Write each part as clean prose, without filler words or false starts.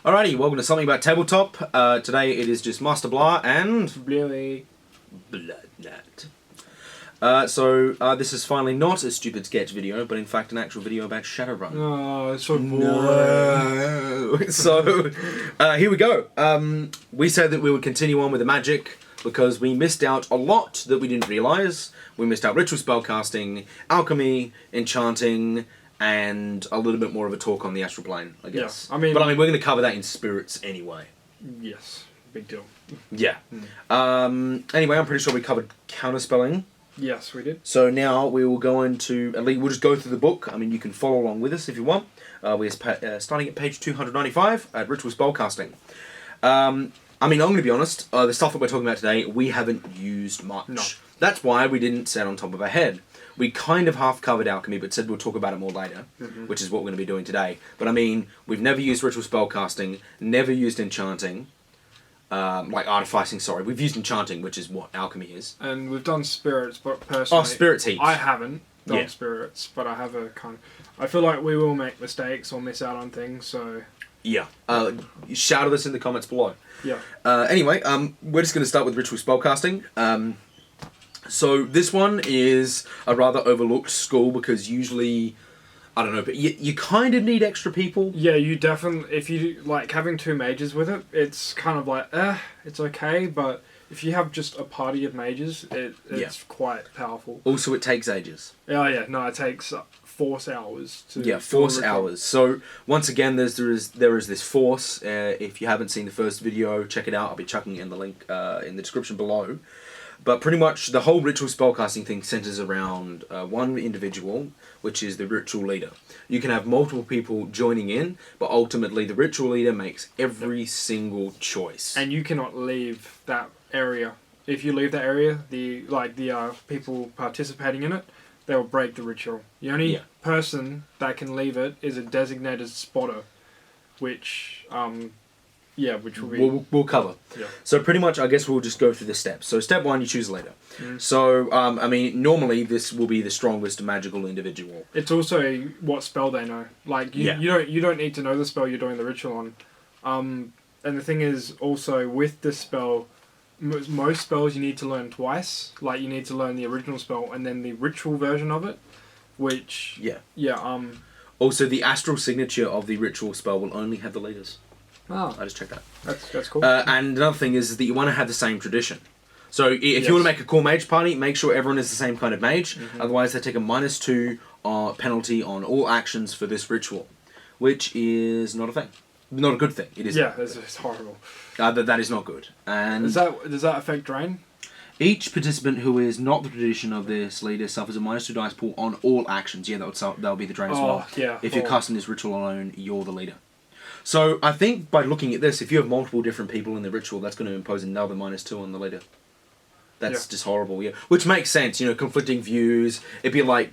Alrighty, welcome to Something About Tabletop. Today it is just Master Blah and... Bluey. Bloodnut. This is finally not a stupid sketch video, but in fact an actual video about Shadowrun. Oh, it's so boring. No. So, here we go. We said that we would continue on with the magic because we missed out a lot that we didn't realise. We missed out ritual spellcasting, alchemy, enchanting, and a little bit more of a talk on the astral plane, I guess. Yeah, but we're going to cover that in spirits anyway. Yes, big deal. Yeah. Anyway, I'm pretty sure we covered counterspelling. Yes, we did. So now we will go into, we'll just go through the book. I mean, you can follow along with us if you want. We're starting at page 295 at Ritual Spellcasting. I'm going to be honest, the stuff that we're talking about today, we haven't used much. No. That's why we didn't set on top of our head. We kind of half covered alchemy, but said we'll talk about it more later, which is what we're going to be doing today. But I mean, we've never used ritual spellcasting, never used enchanting, artificing, sorry. We've used enchanting, which is what alchemy is. And we've done spirits, but personally... Oh, spirits heaps. I haven't done spirits, but I have a kind of... I feel like we will make mistakes or miss out on things, so... Yeah. Shout at us in the comments below. Yeah. Anyway, we're just going to start with ritual spellcasting. So this one is a rather overlooked school because usually, I don't know, but you kind of need extra people. Yeah, you definitely, if you like having two mages with it, it's kind of like, it's okay, but if you have just a party of mages, it's quite powerful. Also, it takes ages. Oh yeah, no, it takes force hours to... Yeah, force hours. So once again, there is this force. If you haven't seen the first video, check it out. I'll be chucking it in the link in the description below. But pretty much the whole ritual spellcasting thing centers around one individual, which is the ritual leader. You can have multiple people joining in, but ultimately the ritual leader makes every single choice. And you cannot leave that area. If you leave that area, the people participating in it, they will break the ritual. The only person that can leave it is a designated spotter, which which will be... We'll cover. Yeah. So pretty much, I guess we'll just go through the steps. So step one, you choose a leader. So, normally this will be the strongest magical individual. It's also what spell they know. Like, you don't need to know the spell you're doing the ritual on. And the thing is, also, with this spell, most spells you need to learn twice. Like, you need to learn the original spell and then the ritual version of it, which... Also, the astral signature of the ritual spell will only have the leaders. Oh. I just checked that. That's cool. And another thing is that you want to have the same tradition. So if you want to make a cool mage party, make sure everyone is the same kind of mage. Otherwise, they take a -2 penalty on all actions for this ritual, which is not a thing. Not a good thing. It is. Yeah, it's horrible. That is not good. And does that affect drain? Each participant who is not the tradition of this leader suffers a -2 dice pool on all actions. Yeah, that'll be the drain as well. Yeah. If you're casting this ritual alone, you're the leader. So, I think by looking at this, if you have multiple different people in the ritual, that's going to impose another -2 on the leader. That's just horrible, yeah. Which makes sense, conflicting views. It'd be like,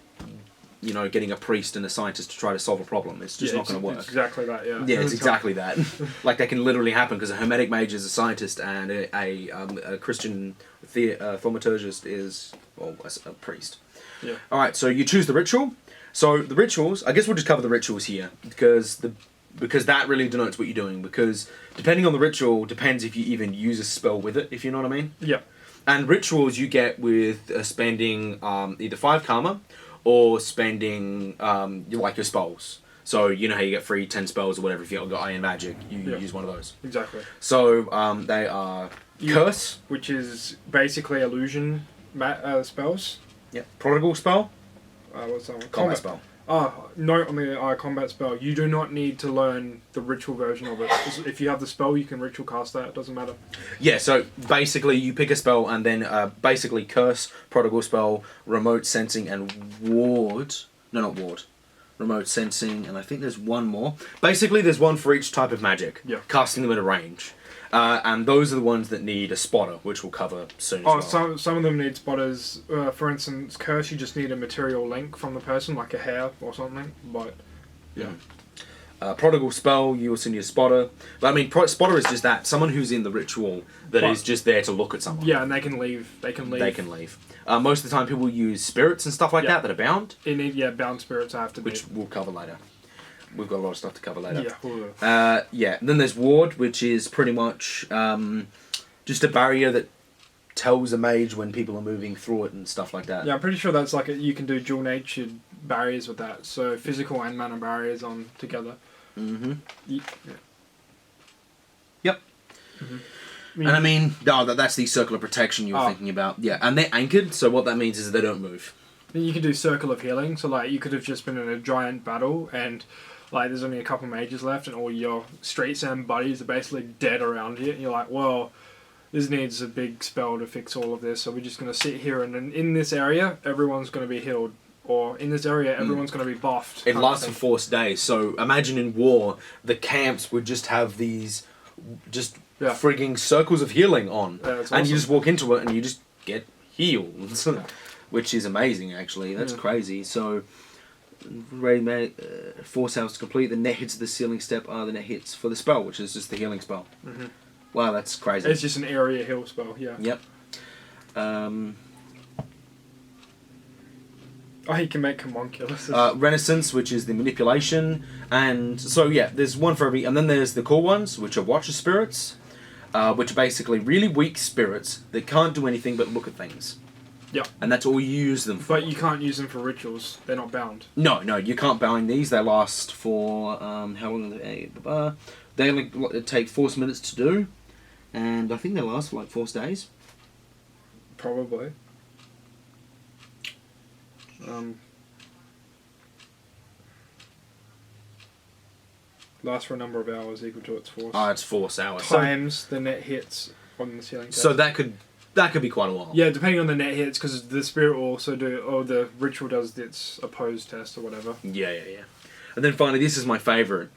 getting a priest and a scientist to try to solve a problem. It's just not going to work. It's exactly that, yeah. Yeah, it's exactly that. Like, that can literally happen because a hermetic mage is a scientist and a Christian thaumaturgist is, a priest. Yeah. Alright, so you choose the ritual. So, the rituals, I guess we'll just cover the rituals here because that really denotes what you're doing. Because depending on the ritual, depends if you even use a spell with it, if you know what I mean. Yeah. And rituals you get with spending either 5 karma or spending your spells. So you know how you get free 10 spells or whatever if you've got Iron Magic, you use one of those. Exactly. So they are Curse, which is basically illusion spells. Yeah. Prodigal spell. What's that one? Combat spell. Note on the combat spell, you do not need to learn the ritual version of it. If you have the spell, you can ritual cast that, it doesn't matter. Yeah, so basically you pick a spell and then basically Curse, Prodigal spell, Remote Sensing and Ward. No, not Ward. Remote Sensing, and I think there's one more. Basically there's one for each type of magic. Yeah. Casting them at a range. And those are the ones that need a spotter, which we'll cover soon as well. Some of them need spotters. For instance, Curse, you just need a material link from the person, like a hair or something. But, yeah. Prodigal spell, you also need a spotter. But I mean, spotter is just that. Someone who's in the ritual that is just there to look at someone. Yeah, and they can leave. They can leave. Most of the time people use spirits and stuff like that are bound. Bound spirits I have to which we'll cover later. we've got a lot of stuff to cover later. Yeah. Yeah. And then there's ward, which is pretty much just a barrier that tells a mage when people are moving through it and stuff like that. Yeah, I'm pretty sure that's like you can do dual natured barriers with that. So physical and mana barriers on together. Mm-hmm. Yeah. Yep. Mm-hmm. And I mean, that's the circle of protection you were thinking about. Yeah, and they're anchored, so what that means is they don't move. You can do circle of healing, so like you could have just been in a giant battle and like there's only a couple mages left and all your street sand buddies are basically dead around you and you're like, well, this needs a big spell to fix all of this, so we're just going to sit here and in this area everyone's going to be healed, or in this area everyone's going to be buffed. It lasts for 4 days, so imagine in war the camps would just have these frigging circles of healing on, and you just walk into it and you just get healed. Which is amazing, actually. That's crazy. So, ready, force house to complete. The net hits of the sealing step are the net hits for the spell, which is just the healing spell. Mm-hmm. Wow, that's crazy. It's just an area heal spell, yeah. Yep. He can make homunculus. Renaissance, which is the manipulation. And so, yeah, there's one for every... And then there's the core ones, which are Watcher Spirits, which are basically really weak spirits that can't do anything but look at things. Yeah. And that's all you use them for. But you can't use them for rituals. They're not bound. No, you can't bind these. They last for, how long do they... They only take 4 minutes to do. And I think they last for like 4 days. Probably. Last for a number of hours equal to its force. It's 4 hours. Times the net hits on the ceiling test. So that could be quite a while. Yeah, depending on the net hits, because the spirit will also do, or the ritual does its opposed test or whatever. Yeah. And then finally, this is my favourite.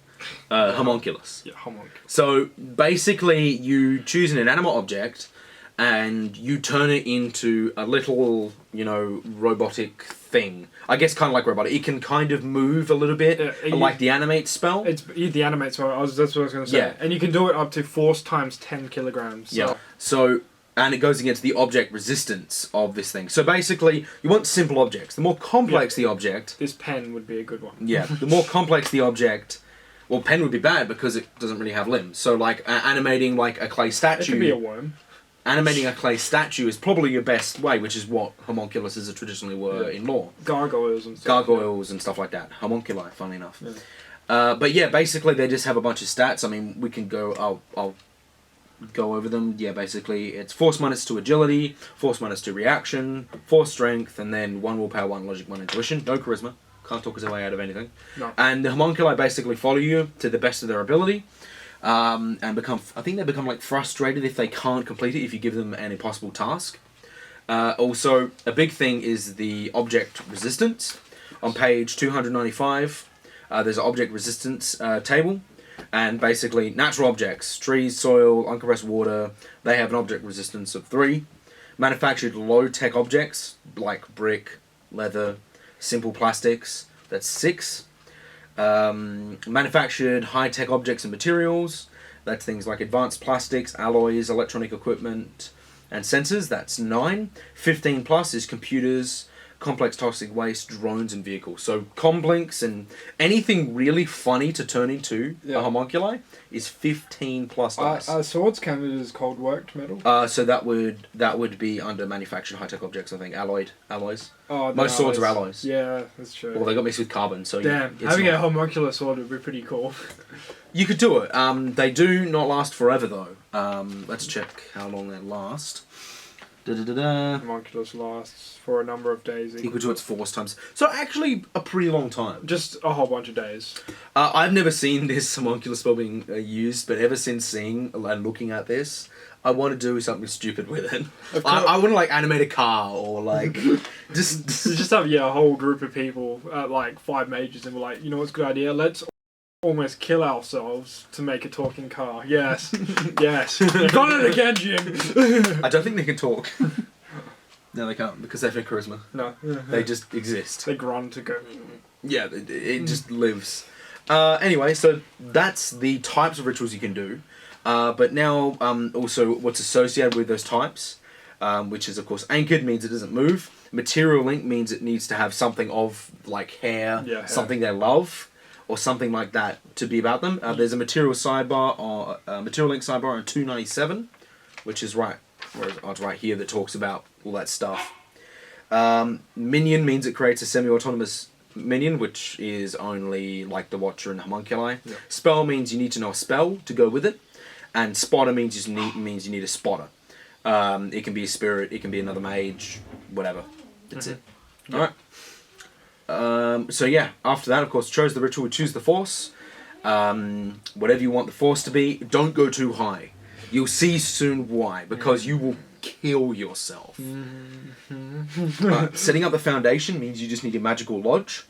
Homunculus. Yeah, homunculus. So basically, you choose an inanimate object and you turn it into a little, robotic thing. I guess kind of like robotic. It can kind of move a little bit, like the animate spell. It's the animate spell. That's what I was going to say. Yeah. And you can do it up to force times 10 kilograms. So. Yeah. So, and it goes against the object resistance of this thing. So basically, you want simple objects. The more complex the object... This pen would be a good one. Yeah. The more complex the object... Well, pen would be bad because it doesn't really have limbs. So, like, animating, like, a clay statue... It could be a worm. Animating a clay statue is probably your best way, which is what homunculuses traditionally were in lore. Gargoyles and stuff. Gargoyles and stuff like that. Homunculi, funny enough. Yeah. But yeah, basically they just have a bunch of stats. I mean, we can go... I'll go over them. Yeah, basically it's force minus 2 agility, force minus 2 reaction, 4 strength, and then 1 willpower, 1 logic, 1 intuition. No charisma. Can't talk his way out of anything. No. And the homunculi basically follow you to the best of their ability. And I think they become like frustrated if they can't complete it if you give them an impossible task. Also, a big thing is the object resistance. On page 295, there's an object resistance table. And basically, natural objects, trees, soil, uncompressed water, they have an object resistance of 3. Manufactured low-tech objects, like brick, leather, simple plastics, that's 6. Manufactured high-tech objects and materials, that's things like advanced plastics, alloys, electronic equipment, and sensors, that's 9. 15 plus is computers, complex toxic waste, drones, and vehicles. So comlinks and anything really funny to turn into a homunculi is 15 plus dice. Are swords counted as cold worked metal? So that would be under manufactured high tech objects. I think alloys. Oh, most swords are alloys. Yeah, that's true. Well, they got mixed with carbon. So damn, having a homunculus sword would be pretty cool. You could do it. They do not last forever though. Let's check how long they last. Homunculus lasts for a number of days. Equal to its force times. So actually a pretty long time. Just a whole bunch of days. I've never seen this homunculus spell being used, but ever since seeing and looking at this, I want to do something stupid with it. I want to like animate a car or like just have a whole group of people, like 5 mages, and we're like, you know what's a good idea? Let's almost kill ourselves to make a talking car. Yes. Yes. You've done it again, Jim. I don't think they can talk. No, they can't because they have no charisma. No. They just exist. They grunt to go. Yeah, it just lives. Anyway, so that's the types of rituals you can do. But now, also what's associated with those types, which is of course anchored means it doesn't move. Material link means it needs to have something of like hair, something they love. or something like that to be about them. There's a material sidebar or material link sidebar on 297, which is it's right here that talks about all that stuff. Minion means it creates a semi-autonomous minion, which is only like the Watcher and Homunculi. Yeah. Spell means you need to know a spell to go with it, and spotter means you need a spotter. It can be a spirit, it can be another mage, whatever. That's it. Yeah. Alright. So yeah, after that, of course, chose the ritual, we choose the force. Whatever you want the force to be, don't go too high. You'll see soon why, because you will kill yourself. Setting up the foundation means you just need a magical lodge,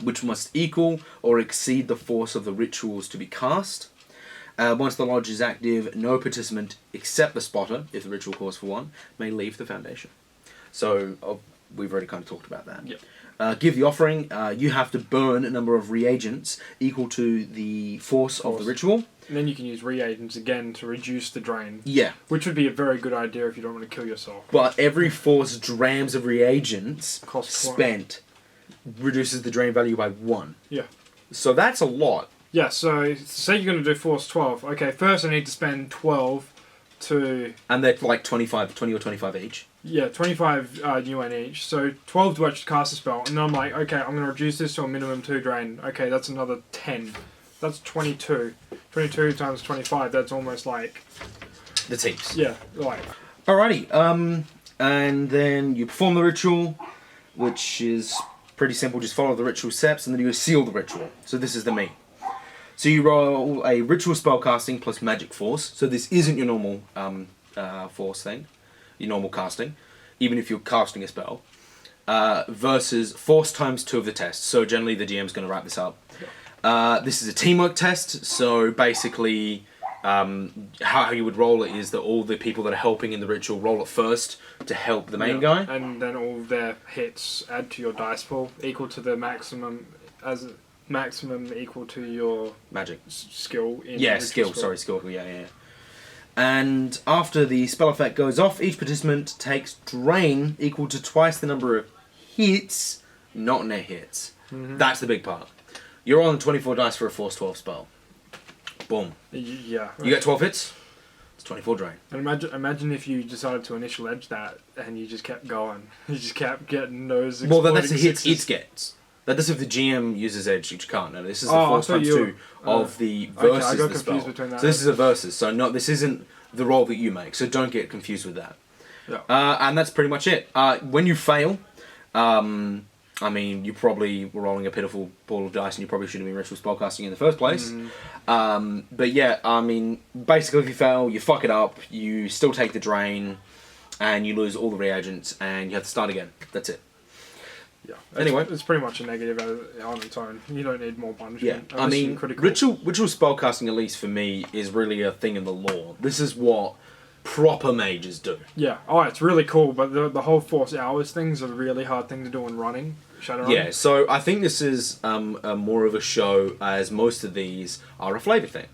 which must equal or exceed the force of the rituals to be cast. Once the lodge is active, no participant except the spotter, if the ritual calls for one, may leave the foundation. So we've already kind of talked about that. Yep. Give the offering. You have to burn a number of reagents equal to the force of the ritual. And then you can use reagents again to reduce the drain. Yeah. Which would be a very good idea if you don't want to kill yourself. But every 4 drams of reagents Costs spent reduces the drain value by 1. Yeah. So that's a lot. Yeah, so say you're going to do force 12. Okay, first I need to spend 12 to... And they're like 20 or 25 each. Yeah, 25 UN each. So 12 to actually cast a spell. And then I'm like, okay, I'm going to reduce this to a minimum 2 drain. Okay, that's another 10. That's 22. 22 times 25, that's almost like... The heaps. Yeah, like... Alrighty, and then you perform the ritual, which is pretty simple. Just follow the ritual steps, and then you seal the ritual. So this is the meat. So you roll a ritual spellcasting plus magic force. So this isn't your normal force thing, your normal casting, even if you're casting a spell, versus force times 2 of the test. So generally the GM's going to wrap this up. This is a teamwork test, so basically how you would roll it is that all the people that are helping in the ritual roll it first to help the main guy. And then all of their hits add to your dice pool, equal to the maximum, equal to your... Magic. Skill. Skill, yeah. And after the spell effect goes off, each participant takes drain equal to twice the number of hits, not net hits. Mm-hmm. That's the big part. You're rolling 24 dice for a force 12 spell. Boom. Yeah. You get 12 hits, it's 24 drain. And imagine if you decided to initial edge that and you just kept going. You just kept getting those Well, then that's the hits sixes. it gets. That's if the GM uses edge, which you can't. No, this is the force times 2 of the versus I got the confused spell. between that. So this is a versus, so this isn't the roll that you make, so don't get confused with that. Yeah. And that's pretty much it. When you fail, I mean, you probably were rolling a pitiful ball of dice and you probably shouldn't have been ritual spellcasting in the first place. But yeah, I mean, basically if you fail, you fuck it up, you still take the drain, and you lose all the reagents, and you have to start again. That's it. Yeah. Anyway. It's pretty much a negative on its own. You don't need more punishment. Yeah, I mean, ritual spellcasting, at least for me, is really a thing in the lore. This is what proper mages do. Yeah. Oh, it's really cool, but the whole force hours thing's a really hard thing to do in running. Shadowrun. Yeah, so I think this is more of a show, as most of these are a flavour thing.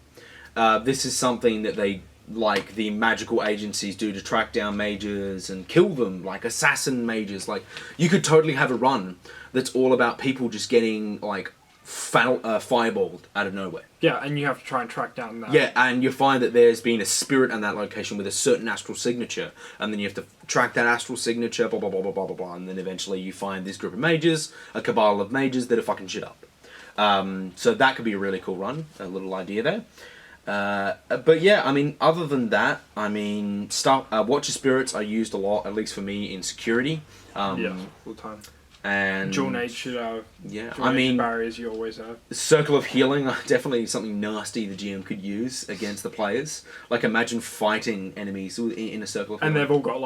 This is something that they, like the magical agencies, do to track down mages and kill them, like assassin mages. Like, you could totally have a run that's all about people just getting, like, fireballed out of nowhere. Yeah, and you have to try and track down that. Yeah, and you find that there's been a spirit in that location with a certain astral signature, and then you have to track that astral signature, blah, blah, blah, blah, blah, blah, blah, and then eventually you find this group of mages, a cabal of mages that are fucking shit up. So that could be a really cool run, a little idea there. But yeah, I mean, other than that, I mean, Watcher spirits are used a lot, at least for me, in security. Yeah, full time. And dual nature, yeah, I mean, barriers you always have. Circle of healing are definitely something nasty the GM could use against the players. Like, imagine fighting enemies in a circle of healing. And they've all got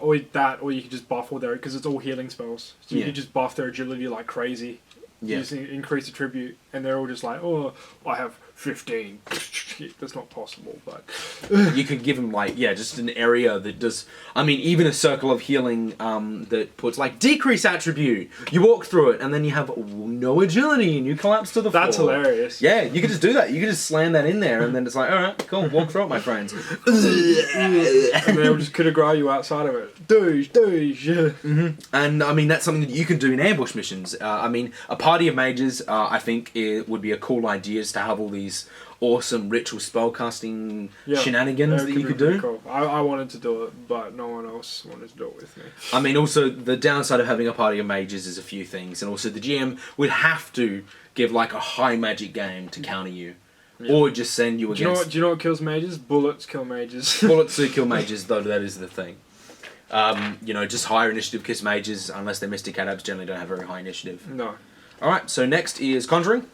or that, or you can just buff all their, because it's all healing spells. So you can just buff their agility like crazy. Yeah. You just increase the tribute, and they're all just like, oh, I have 15. That's not possible, but you could give him like just an area that does. I mean, even a circle of healing that puts like decrease attribute. You walk through it, and then you have no agility, and you collapse to the floor. That's hilarious. Yeah, you could just do that. You could just slam that in there, and then it's like, all right, cool, walk through it, my friends. And they'll just coup de grace you outside of it. Douche. Mm-hmm. And I mean, that's something that you can do in ambush missions. I mean, a party of mages, I think it would be a cool idea is to have all these awesome ritual spellcasting shenanigans that you could do. Cool. I wanted to do it, but no one else wanted to do it with me. I mean, also, the downside of having a party of mages is a few things, and also the GM would have to give like a high magic game to counter you. Yeah. Or just send you against... Do you know what kills mages? Bullets kill mages. Bullets do kill mages, though that is the thing. Just higher initiative kills mages, unless they're Mystic Adepts, generally don't have very high initiative. No. Alright, so next is Conjuring.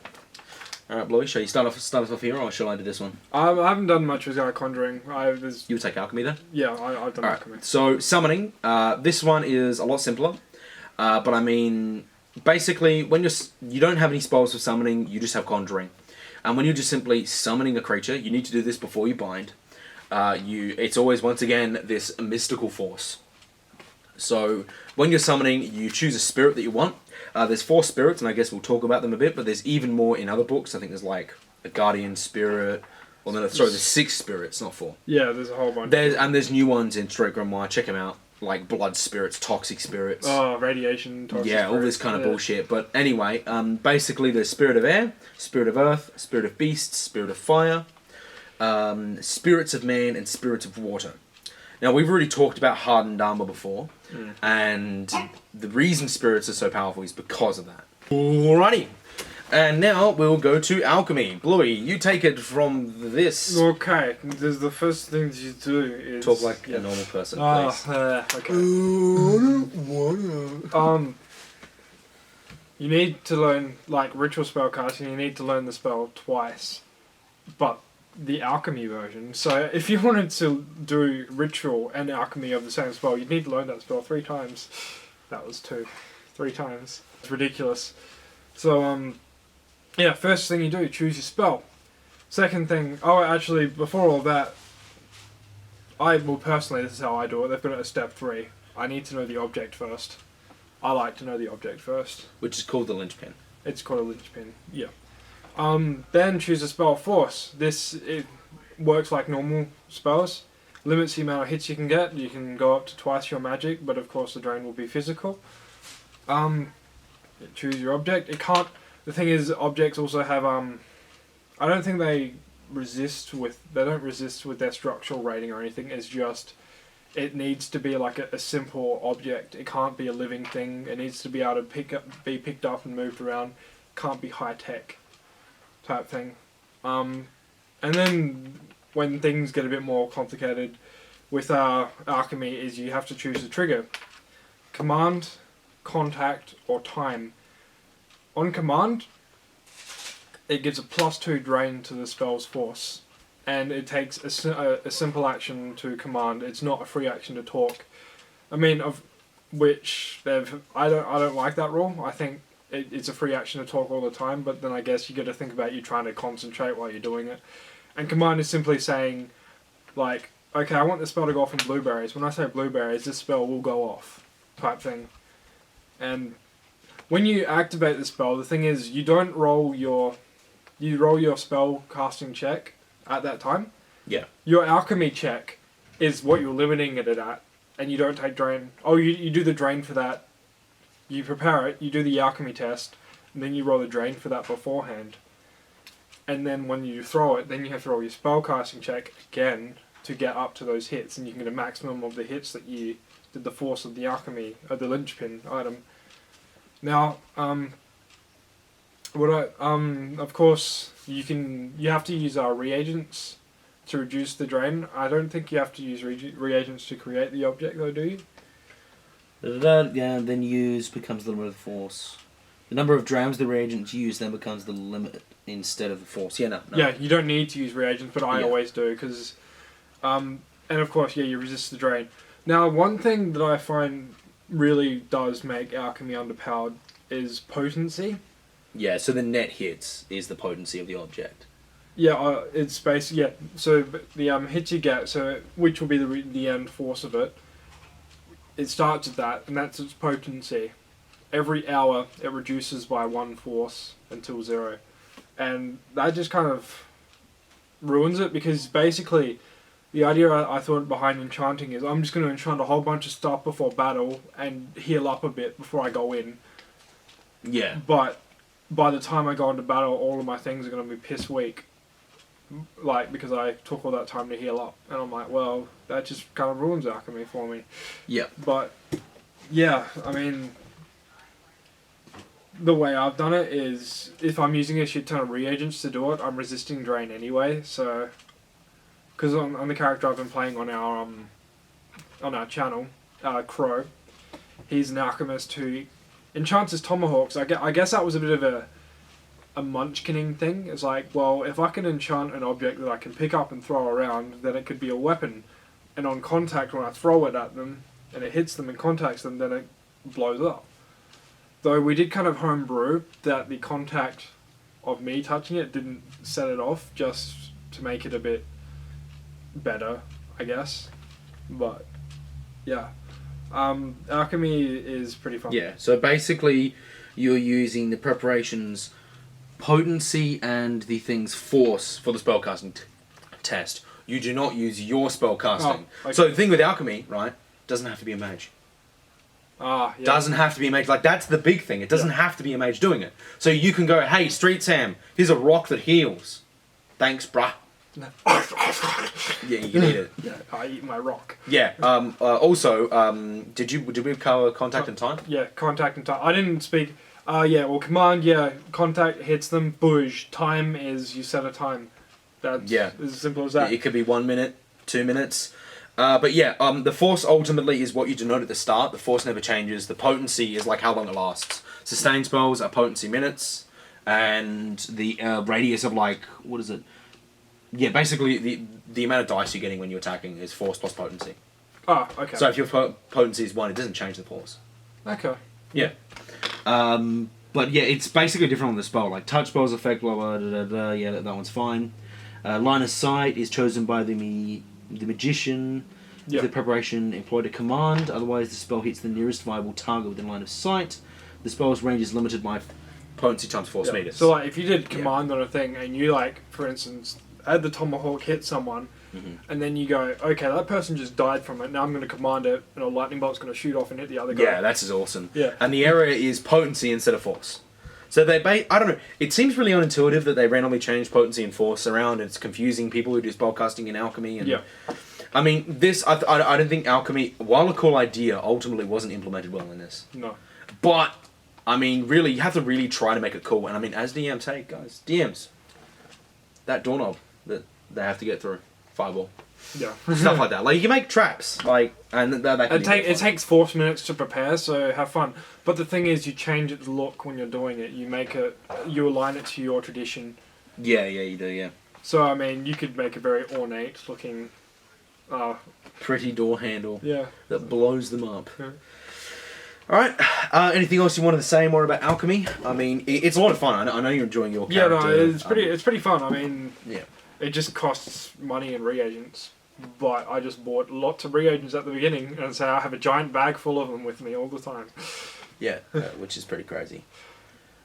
Alright, Bluey, shall you start us off here, or shall I do this one? I haven't done much with Conjuring. You would take Alchemy then? Yeah, I've done Alchemy. So, Summoning. This one is a lot simpler. But I mean, basically, when you don't have any spells for Summoning, you just have Conjuring. And when you're just simply summoning a creature, you need to do this before you bind. It's always, once again, this mystical force. So, when you're summoning, you choose a spirit that you want. There's 4 spirits, and I guess we'll talk about them a bit, but there's even more in other books. I think there's like a guardian spirit, there's 6 spirits, not 4. Yeah, there's a whole bunch. There's new ones in Straight Grimoire, check them out. Like blood spirits, toxic spirits. Oh, radiation, toxic spirits. All this kind of bullshit. But anyway, basically there's spirit of air, spirit of earth, spirit of beasts, spirit of fire, spirits of man, and spirits of water. Now, we've already talked about hardened armor before, and the reason spirits are so powerful is because of that. Alrighty. And now we'll go to Alchemy. Bluey, you take it from this. Okay, the first thing you do is... Talk like a normal person, please. Okay. You need to learn, like, ritual spellcasting, you need to learn the spell twice. But the alchemy version, so if you wanted to do ritual and alchemy of the same spell, you'd need to learn that spell 3 times. That was 2. 3 times. It's ridiculous. So, first thing you do, choose your spell. Second thing, actually, before all that, personally, this is how I do it. They've got it at step 3. I need to know the object first. I like to know the object first. Which is called the linchpin. It's called a linchpin, yeah. Then choose a spell force. It works like normal spells. Limits the amount of hits you can get. You can go up to twice your magic, but of course the drain will be physical. Choose your object. The thing is, objects also have, I don't think they don't resist with their structural rating or anything. It's just, it needs to be like a simple object. It can't be a living thing. It needs to be able to be picked up and moved around. Can't be high tech type thing. And then when things get a bit more complicated with alchemy is you have to choose a trigger. Command, contact, or time. On command, it gives a +2 drain to the spell's force, and it takes a simple action to command. It's not a free action to talk. I mean, I don't like that rule. I think it's a free action to talk all the time, but then I guess you got to think about you trying to concentrate while you're doing it. And command is simply saying, like, okay, I want the spell to go off in blueberries. When I say blueberries, this spell will go off, type thing. And when you activate the spell, the thing is, you roll your spell casting check at that time. Yeah. Your alchemy check is what you're limiting it at, and you don't take drain. Oh, you do the drain for that. You prepare it, you do the alchemy test, and then you roll the drain for that beforehand. And then when you throw it, then you have to roll your spell casting check again to get up to those hits, and you can get a maximum of the hits that you did the force of the alchemy, or the linchpin item. Now, of course, you have to use our reagents to reduce the drain. I don't think you have to use reagents to create the object, though, do you? Yeah, then use becomes the limit of the force. The number of drams the reagents use then becomes the limit instead of the force. Yeah, no. Yeah, you don't need to use reagents, but I always do, because... and of course, you resist the drain. Now, one thing that I find really does make alchemy underpowered is potency. Yeah, so the net hits is the potency of the object. Yeah, it's basically, yeah. So the hits you get, so which will be the end force of it. It starts at that, and that's its potency. Every hour, it reduces by 1 force until 0, and that just kind of ruins it, because basically, the idea I thought behind enchanting is I'm just going to enchant a whole bunch of stuff before battle and heal up a bit before I go in. Yeah. But by the time I go into battle, all of my things are going to be piss weak. Like, because I took all that time to heal up. And I'm like, well, that just kind of ruins alchemy for me. Yeah. But, yeah, I mean, the way I've done it is, if I'm using a shit ton of reagents to do it, I'm resisting drain anyway, so... Because on the character I've been playing on our channel, Crow, he's an alchemist who enchants his tomahawks. I guess that was a bit of a munchkining thing. It's like, well, if I can enchant an object that I can pick up and throw around, then it could be a weapon. And on contact, when I throw it at them, and it hits them and contacts them, then it blows up. Though we did kind of homebrew that the contact of me touching it didn't set it off, just to make it a bit better, I guess. But, yeah. Alchemy is pretty fun. Yeah, so basically you're using the preparation's potency and the thing's force for the spellcasting test. You do not use your spellcasting. Oh, okay. So the thing with alchemy, right, doesn't have to be a mage. Yeah. Doesn't have to be a mage. Like, that's the big thing. It doesn't have to be a mage doing it. So you can go, hey, Street Sam, here's a rock that heals. Thanks, bruh. No. Yeah, you need it. Yeah, I eat my rock. Yeah. Also, did we cover contact and time? Yeah, contact and time. I didn't speak. Yeah, well, command, yeah, contact hits them, boosh. Time is, you set a time. That's as simple as that. It could be 1 minute, 2 minutes. But yeah, the force ultimately is what you denote at the start. The force never changes. The potency is like how long it lasts. Sustain spells are potency minutes, and the radius of, like, what is it? Yeah, basically the amount of dice you're getting when you're attacking is force plus potency. Ah, okay. So if your potency is 1, it doesn't change the force. Okay. Yeah. But yeah, it's basically different on the spell. Like, touch spells affect blah blah da da da. Yeah, that one's fine. Line of sight is chosen by the magician. If the preparation employed a command, otherwise the spell hits the nearest viable target within line of sight. The spell's range is limited by potency times force meters. So, like, if you did command on a thing and you, like, for instance, had the tomahawk hit someone, and then you go, okay, that person just died from it, now I'm going to command it, and a lightning bolt's going to shoot off and hit the other guy. Yeah, that's awesome. Yeah. And the error is potency instead of force. So I don't know, it seems really unintuitive that they randomly change potency and force around. It's confusing people who do spellcasting in alchemy. And I mean, this, I don't think alchemy, while a cool idea, ultimately wasn't implemented well in this. No. But, I mean, really, you have to really try to make it cool. And I mean, as DMs, hey, guys, DMs, that doorknob that they have to get through, fireball. Yeah. Stuff like that. Like, you can make traps, like, and that it takes 40 minutes to prepare, so have fun. But the thing is, you change its look when you're doing it. You align it to your tradition. Yeah, you do, yeah. So, I mean, you could make a very ornate looking... pretty door handle. Yeah. That blows them up. Yeah. Alright, anything else you wanted to say more about alchemy? I mean, it's a lot of fun. I know you're enjoying your character. Yeah, no, it's pretty fun. I mean, it just costs money and reagents. But I just bought lots of reagents at the beginning, and so I have a giant bag full of them with me all the time. Yeah, which is pretty crazy.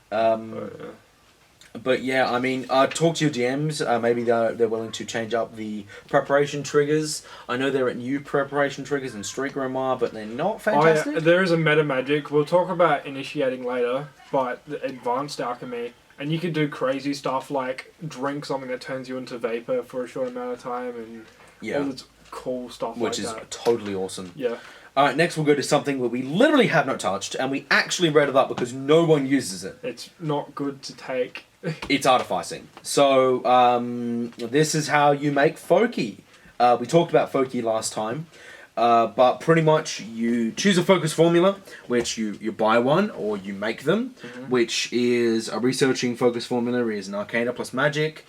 But yeah, I mean, talk to your DMs. Maybe they're willing to change up the preparation triggers. I know there are new preparation triggers in Street Grimoire, but they're not fantastic. Oh, yeah. There is a meta magic. We'll talk about initiating later, but the advanced alchemy, and you can do crazy stuff like drink something that turns you into vapor for a short amount of time, and all this cool stuff which like is that. totally awesome. Yeah. Alright, next we'll go to something where we literally have not touched, and we actually read it up because no one uses it. It's not good to take. It's artificing. So, this is how you make Foki. We talked about Foki last time, but pretty much you choose a focus formula, which you buy one, or you make them, which is a researching focus formula, is an Arcana plus Magic,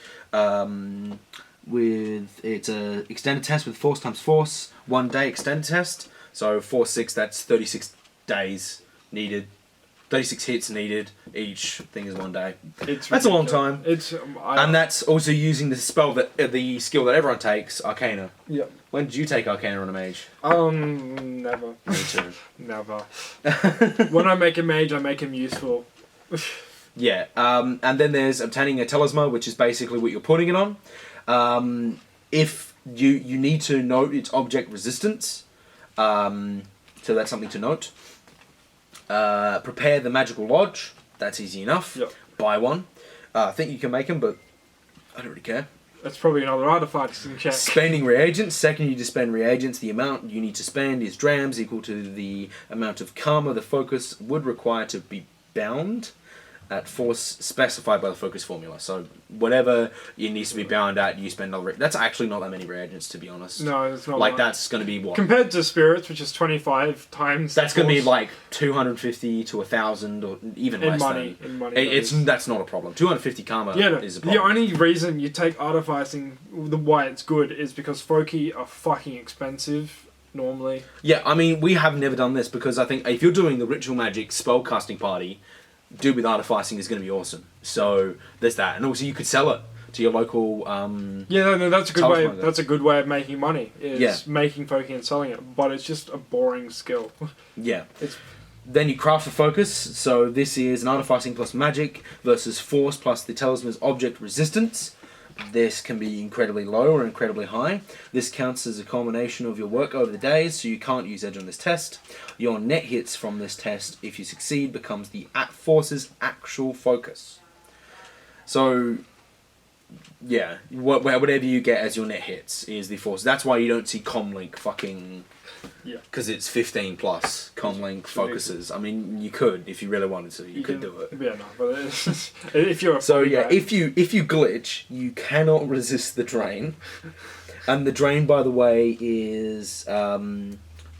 it's a extended test with force times force, 1 day extended test, so 4/6, that's 36 days needed 36 hits needed. Each thing is 1 day. It's that's a long ridiculous. time. It's and that's also using the spell the skill that everyone takes, Arcana. Yep. When did you take Arcana on a mage? Never. Me too. Never. When I make a mage, I make him useful. Yeah. And then there's obtaining a talisman, which is basically what you're putting it on. If you need to note its object resistance, so that's something to note. Prepare the magical lodge. That's easy enough. Yep. Buy one. I think you can make them, but I don't really care. That's probably another artifacting check. Spending reagents. Second, you need to spend reagents. The amount you need to spend is drams, equal to the amount of karma the focus would require to be bound at force specified by the focus formula. So whatever it needs to be bound at, you spend another. That's actually not that many reagents, to be honest. No, it's not. Like that's going to be what compared to spirits, which is 25 times. That's going to be like 250 to 1,000 or even less. In money. That's not a problem. 250 karma is a problem. The only reason you take artificing, why it's good, is because Foki are fucking expensive normally. Yeah, I mean we have never done this because I think if you're doing the ritual magic spellcasting party, dude with artificing is going to be awesome. So there's that, and also you could sell it to your local. That's a good way. That's a good way of making money. Making Foki and selling it, but it's just a boring skill. Yeah. Then you craft the focus. So this is an artificing plus magic versus force plus the talisman's object resistance. This can be incredibly low or incredibly high. This counts as a culmination of your work over the days, so you can't use edge on this test. Your net hits from this test, if you succeed, becomes the force's actual focus. So, yeah, whatever you get as your net hits is the force. That's why you don't see comlink fucking... Yeah. Because it's 15 plus comlink focuses. I mean, you could, if you really wanted to, you could do it. Yeah, no, but if you're a if you glitch, you cannot resist the drain. And the drain, by the way, is the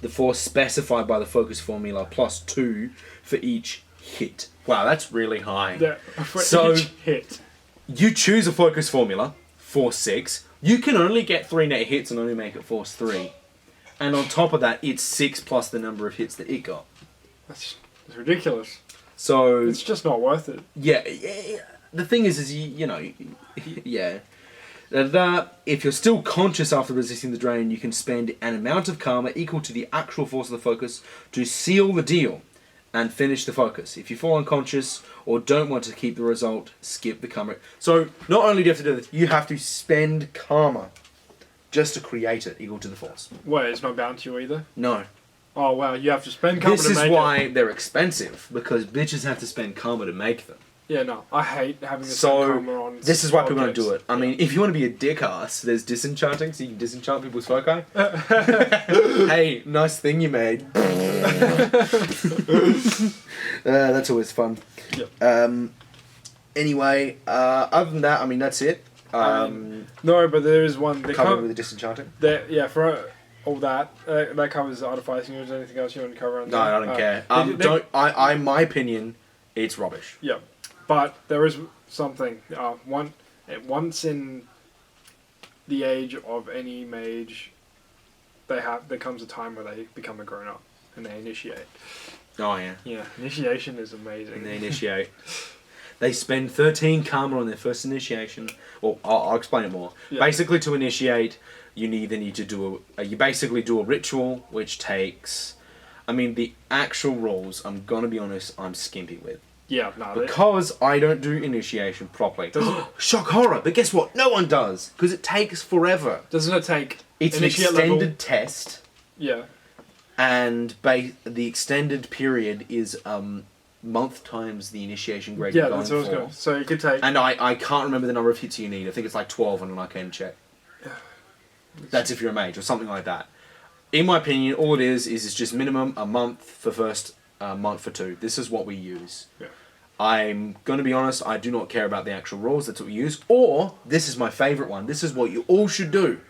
force specified by the focus formula plus 2 for each hit. Wow, that's really high. Yeah, for each hit. You choose a focus formula, force 6. You can only get 3 net hits and only make it force 3. And on top of that, it's 6 plus the number of hits that it got. That's ridiculous. So it's just not worth it. Yeah. The thing is you know, yeah. That if you're still conscious after resisting the drain, you can spend an amount of karma equal to the actual force of the focus to seal the deal and finish the focus. If you fall unconscious or don't want to keep the result, skip the karma. So not only do you have to do this, you have to spend karma just to create it equal to the force. Wait, it's not bound to you either? No. Oh wow, you have to spend karma to make it. This is why they're expensive, because bitches have to spend karma to make them. Yeah, no, I hate having to spend karma on... this is why people don't do it. I mean, if you want to be a dick-ass, there's disenchanting, so you can disenchant people's foci. Hey, nice thing you made. That's always fun. Yep. Anyway, other than that, I mean, that's it. No, but there is one... Covered with the disenchanting? Yeah, for all that. That covers artificing. Is there anything else you want to cover on No, that? I don't care. In my opinion, it's rubbish. Yeah. But there is something. Once in the age of any mage, there comes a time where they become a grown-up and they initiate. Oh, yeah. Yeah, initiation is amazing. And they initiate. They spend 13 karma on their first initiation. Well, I'll explain it more. Yeah. Basically, to initiate, you need to do you basically do a ritual, which takes... I mean, the actual rules, I'm going to be honest, I'm skimpy with. Yeah, no. Because I don't do initiation properly. Shock horror, but guess what? No one does. Because it takes forever. Doesn't it take... It's an extended test. Yeah. And the extended period is month times the initiation grade you're going for. Good. So you could take... And I can't remember the number of hits you need. I think it's like 12 on an arcane check. That's if you're a mage or something like that. In my opinion, all it is it's just minimum a month for first, month for 2. This is what we use. Yeah. I'm going to be honest, I do not care about the actual rules. That's what we use. Or, this is my favourite one. This is what you all should do.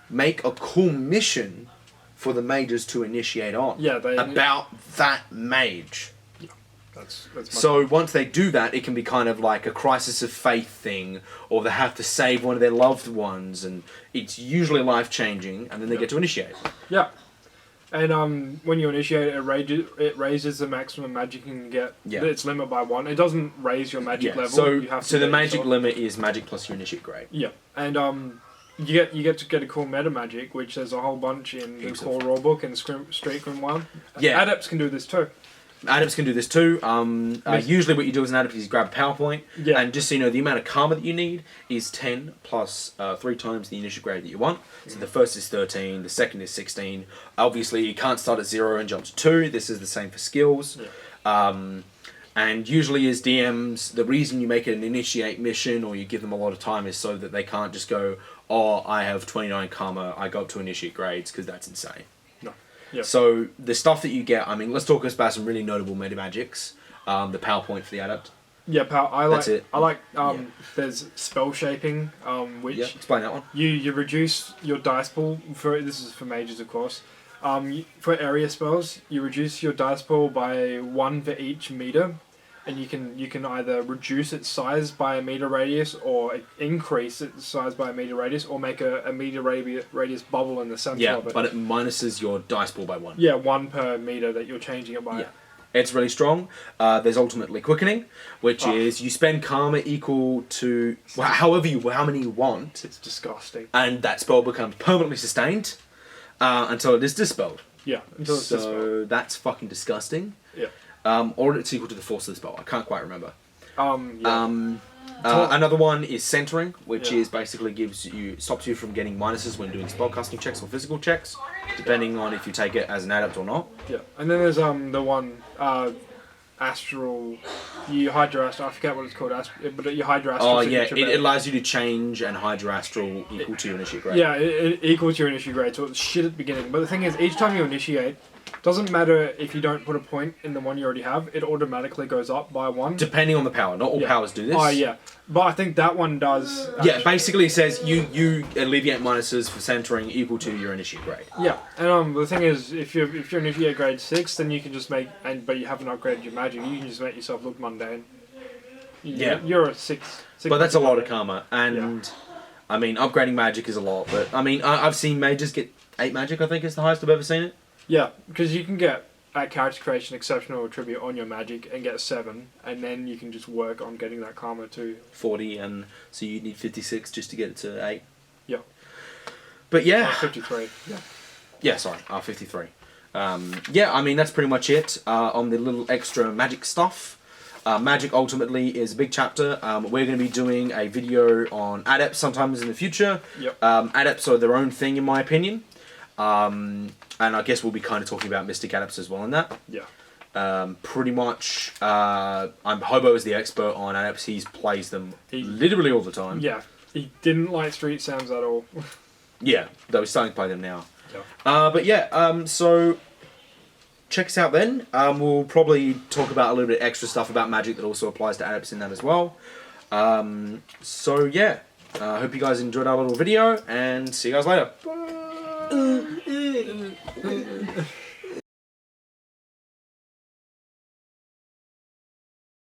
Make a cool mission for the mages to initiate on. Yeah, about that mage. Yeah, that's so once they do that, it can be kind of like a crisis of faith thing, or they have to save one of their loved ones, and it's usually life-changing, and then they get to initiate. Yeah. And when you initiate it raises the maximum magic you can get. Yeah. Its limit by 1. It doesn't raise your magic level. So, you have to so the get magic yourself. limit is magic plus your initiate grade. Yeah, and you get to get a cool meta magic, which there's a whole bunch in the core rulebook and Street Grim 1. Yeah. Adepts can do this too. Adepts can do this too. Usually what you do as an adept is you grab a PowerPoint, and just so you know, the amount of karma that you need is 10 plus 3 times the initial grade that you want. So the first is 13, the second is 16. Obviously you can't start at 0 and jump to 2. This is the same for skills. Yeah. And usually as DMs, the reason you make it an initiate mission or you give them a lot of time is so that they can't just go, oh, I have 29 karma, I got to initiate grades, because that's insane. Yep. So the stuff that you get, I mean, let's talk about some really notable meta magics. The PowerPoint for the adept. Yeah, That's it. I like. There's spell shaping, which explain that one. You reduce your dice pool for. This is for mages, of course. For area spells, you reduce your dice pool by 1 for each meter, and you can either reduce its size by a meter radius, or increase its size by a meter radius, or make a meter radius bubble in the center of it. But it minuses your dice pool by 1. Yeah, 1 per meter that you're changing it by. Yeah. It's really strong. There's ultimately quickening, which is you spend karma equal to how many you want. It's disgusting. And that spell becomes permanently sustained until it is dispelled. Yeah, until it's dispelled. So that's fucking disgusting. Yeah. Or it's equal to the force of the spell. I can't quite remember. Yeah. Another one is centering, which is basically stops you from getting minuses when doing spellcasting checks or physical checks, depending on if you take it as an adept or not. Yeah, and then there's the one astral. You hide your astral. I forget what it's called, but you hide your astral. Oh yeah, it allows you to change and hide your astral equal to your initiate grade. Yeah, it equal to your initiate grade, so it's shit at the beginning. But the thing is, each time you initiate, doesn't matter if you don't put a point in the one you already have, it automatically goes up by 1. Depending on the power. Not all powers do this. Oh yeah, but I think that one does. Yeah, basically it says you alleviate minuses for centering equal to your initiate grade. Yeah, and the thing is, if you're initiate grade 6, then you can just but you haven't upgraded your magic, you can just make yourself look mundane. You're a 6. But that's a lot of karma, and I mean upgrading magic is a lot. But I mean I've seen mages get 8 magic. I think is the highest I've ever seen it. Yeah, because you can get at character creation exceptional attribute on your magic and get 7, and then you can just work on getting that karma to 40, and so you need 56 just to get it to 8. Yeah. But yeah. 53. Yeah. Yeah, sorry, 53. Yeah, I mean that's pretty much it on the little extra magic stuff. Magic ultimately is a big chapter. We're going to be doing a video on adepts sometimes in the future. Yep. Adepts are their own thing in my opinion. And I guess we'll be kind of talking about Mystic Adepts as well in that. Yeah. Pretty much, Hobo is the expert on Adepts. He plays them literally all the time. Yeah. He didn't like Street Sounds at all. Yeah, though he's starting to play them now. Yeah. But yeah, so check us out then. We'll probably talk about a little bit extra stuff about Magic that also applies to Adepts in that as well. So yeah, I hope you guys enjoyed our little video, and see you guys later. Bye.